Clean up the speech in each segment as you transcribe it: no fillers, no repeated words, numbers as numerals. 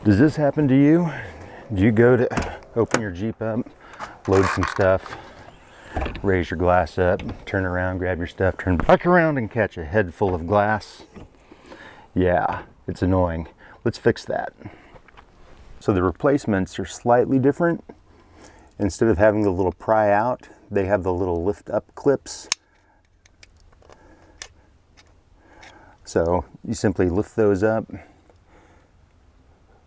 Does this happen to you? Do you go to open your Jeep up, load some stuff, raise your glass up, turn around, grab your stuff, turn back around and catch a head full of glass? Yeah, it's annoying. Let's fix that. So the replacements are slightly different. Instead of having the little pry out, they have the little lift up clips. So you simply lift those up.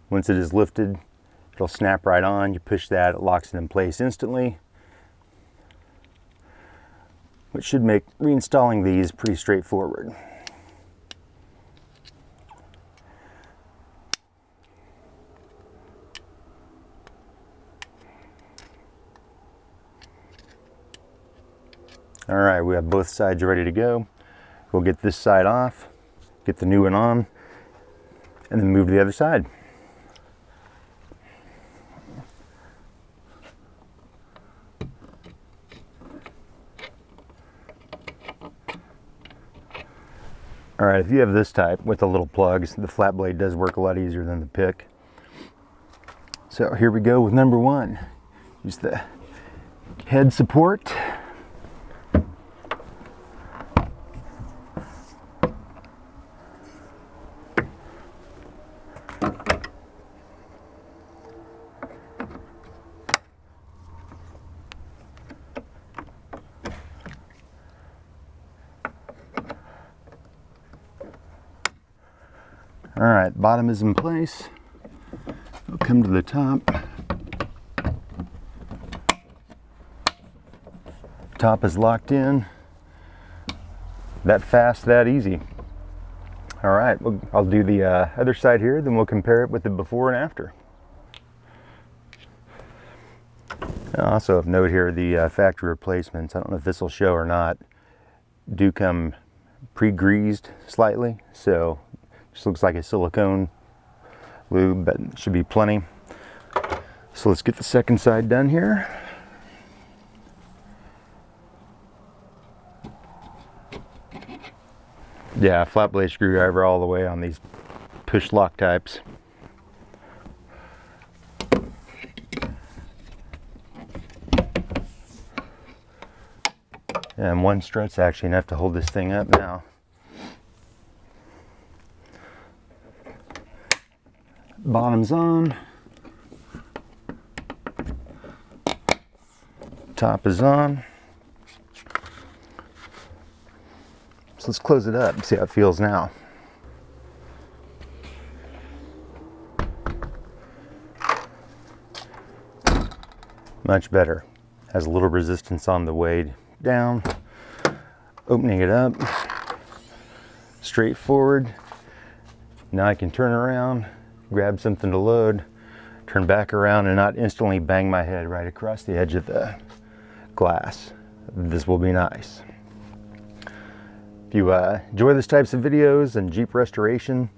Once it is lifted, it'll snap right on. You push that, it locks it in place instantly, which should make reinstalling these pretty straightforward. All right, we have both sides ready to go. We'll get this side off, get the new one on, and then move to the other side. All right, if you have this type with the little plugs, the flat blade does work a lot easier than the pick. So here we go with number one. Use the head support. All right, bottom is in place. We'll come to the top. Top is locked in. That fast, that easy. All right, I'll do the other side here, then we'll compare it with the before and after. Also of note here, the factory replacements, I don't know if this will show or not, do come pre-greased slightly, so just looks like a silicone lube, but it should be plenty. So let's get the second side done here. Yeah, flat blade screwdriver all the way on these push lock types. And one strut's actually enough to hold this thing up now. Bottom's on. Top is on. So let's close it up and see how it feels now. Much better. Has a little resistance on the way down. Opening it up. Straightforward. Now I can turn around, grab something to load, turn back around and not instantly bang my head right across the edge of the glass. This will be nice. If you enjoy these types of videos and Jeep restoration,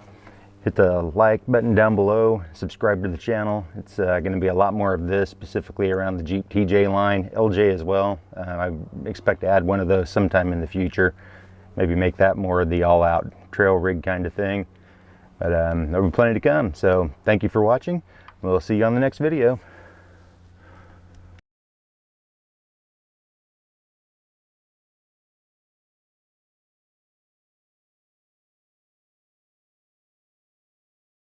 hit the like button down below, subscribe to the channel. It's going to be a lot more of this, specifically around the Jeep TJ line, LJ as well. I expect to add one of those sometime in the future. Maybe make that more of the all-out trail rig kind of thing. But there'll be plenty to come. So thank you for watching. We'll see you on the next video.